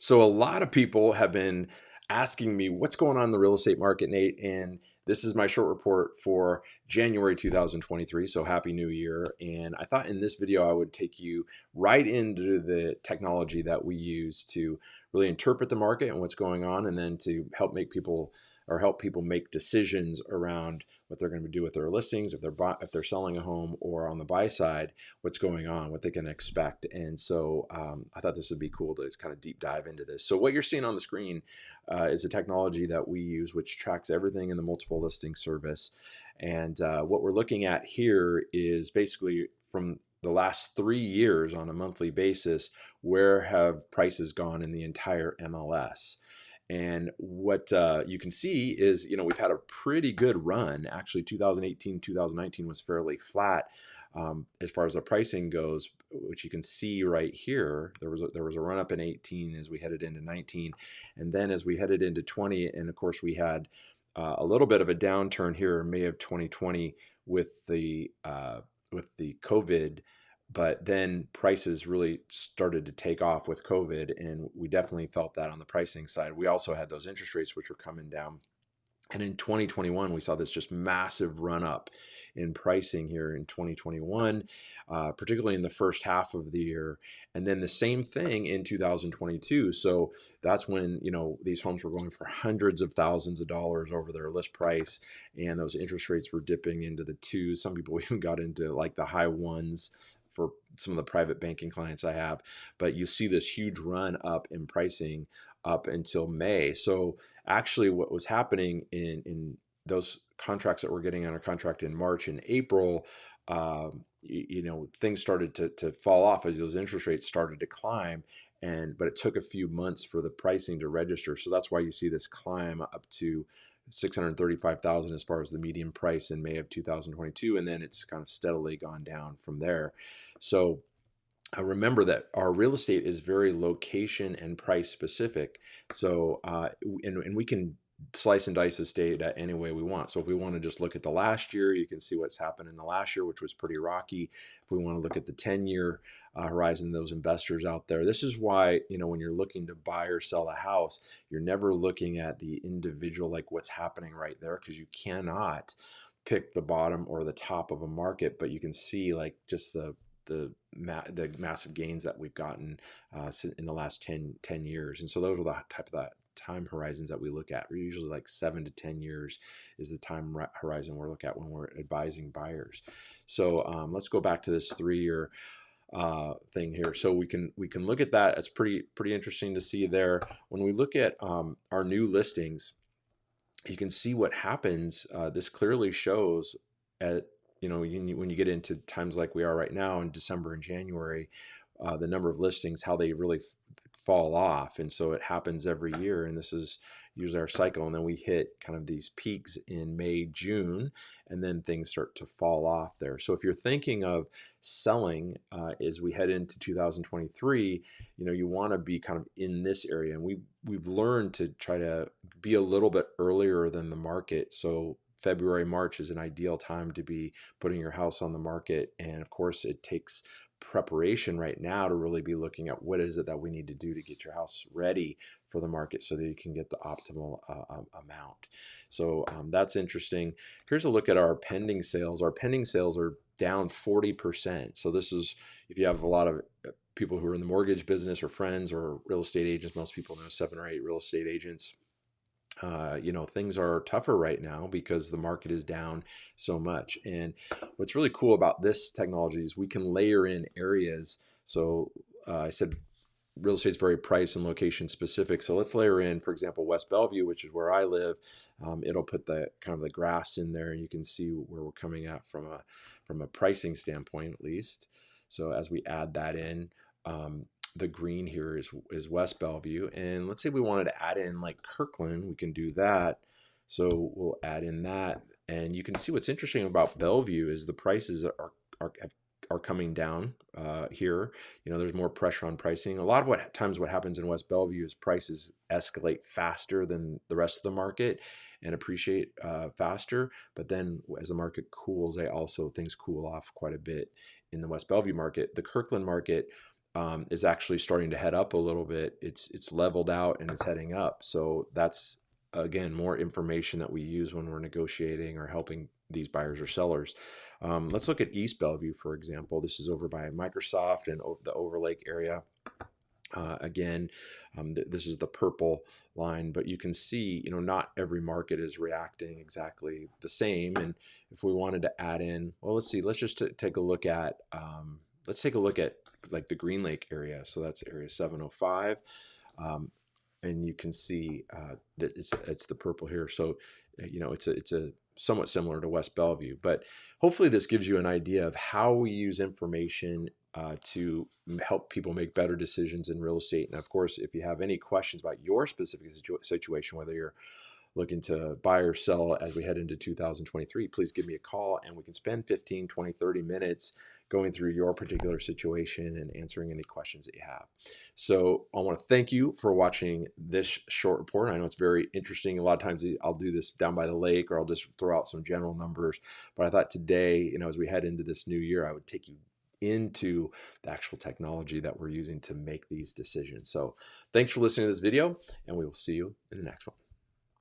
So a lot of people have been asking me what's going on in the real estate market, Nate, and this is my short report for January 2023. So happy new year. And I thought in this video I would take you right into the technology that we use to really interpret the market and what's going on, and then to help people make decisions around what they're going to do with their listings, if they're selling a home, or on the buy side, what's going on, what they can expect. And so I thought this would be cool to kind of deep dive into this. So what you're seeing on the screen is a technology that we use, which tracks everything in the multiple listing service. And what we're looking at here is basically from the last 3 years on a monthly basis, where have prices gone in the entire MLS? And what you can see is, we've had a pretty good run. Actually, 2018, 2019 was fairly flat as far as the pricing goes, which you can see right here. There was a run up in 18 as we headed into 19, and then as we headed into 20, and of course we had a little bit of a downturn here in May of 2020 with the COVID, but then prices really started to take off with COVID, and we definitely felt that on the pricing side. We also had those interest rates which were coming down. And in 2021, we saw this just massive run up in pricing here in 2021, particularly in the first half of the year. And then the same thing in 2022. So that's when, these homes were going for hundreds of thousands of dollars over their list price. And those interest rates were dipping into the twos. Some people even got into like the high ones for some of the private banking clients I have. But you see this huge run up in pricing up until May. So actually what was happening in those contracts that we're getting under contract in March and April, things started to fall off as those interest rates started to climb. But it took a few months for the pricing to register. So that's why you see this climb up to 635,000 as far as the median price in May of 2022. And then it's kind of steadily gone down from there. So remember that our real estate is very location and price specific. So, and we can slice and dice this data any way we want. So if we want to just look at the last year, you can see what's happened in the last year, which was pretty rocky. If we want to look at the 10-year horizon, those investors out there, this is why, when you're looking to buy or sell a house, you're never looking at the individual, like what's happening right there, because you cannot pick the bottom or the top of a market, but you can see like just the massive gains that we've gotten in the last 10 years. And so those are the type of that time horizons that we look at. We're usually like 7 to 10 years is the time horizon we're looking at when we're advising buyers. So let's go back to this 3-year thing here. So we can look at that. It's pretty interesting to see there. When we look at our new listings, you can see what happens. This clearly shows at when you get into times like we are right now in December and January, the number of listings, how they really fall off. And so it happens every year, and this is usually our cycle. And then we hit kind of these peaks in May, June, and then things start to fall off there. So if you're thinking of selling as we head into 2023, you want to be kind of in this area. And we've learned to try to be a little bit earlier than the market. So February, March is an ideal time to be putting your house on the market. And of course, it takes preparation right now to really be looking at what is it that we need to do to get your house ready for the market so that you can get the optimal amount. So that's interesting. Here's a look at our pending sales. Our pending sales are down 40%. So this is, if you have a lot of people who are in the mortgage business or friends or real estate agents, most people know 7 or 8 real estate agents. Things are tougher right now because the market is down so much. And what's really cool about this technology is we can layer in areas. So I said real estate is very price and location specific. So let's layer in, for example, West Bellevue, which is where I live. It'll put the kind of the graphs in there, and you can see where we're coming at from a pricing standpoint, at least. So as we add that in, the green here is West Bellevue. And let's say we wanted to add in like Kirkland, we can do that. So we'll add in that. And you can see what's interesting about Bellevue is the prices are coming down here. There's more pressure on pricing. A lot of what happens in West Bellevue is prices escalate faster than the rest of the market and appreciate faster. But then as the market cools, things cool off quite a bit in the West Bellevue market. The Kirkland market, is actually starting to head up a little bit. It's leveled out and it's heading up. So that's again more information that we use when we're negotiating or helping these buyers or sellers. Let's look at East Bellevue, for example. This is over by Microsoft and the Overlake area. Again, this is the purple line, but you can see, not every market is reacting exactly the same. And if we wanted to add in, well, let's see, let's just take a look at, like the Green Lake area. So that's area 705. And you can see that it's the purple here. So, it's a somewhat similar to West Bellevue, but hopefully this gives you an idea of how we use information to help people make better decisions in real estate. And of course, if you have any questions about your specific situation, whether you're looking to buy or sell as we head into 2023, please give me a call and we can spend 15, 20, 30 minutes going through your particular situation and answering any questions that you have. So I want to thank you for watching this short report. I know it's very interesting. A lot of times I'll do this down by the lake or I'll just throw out some general numbers. But I thought today, as we head into this new year, I would take you into the actual technology that we're using to make these decisions. So thanks for listening to this video, and we will see you in the next one.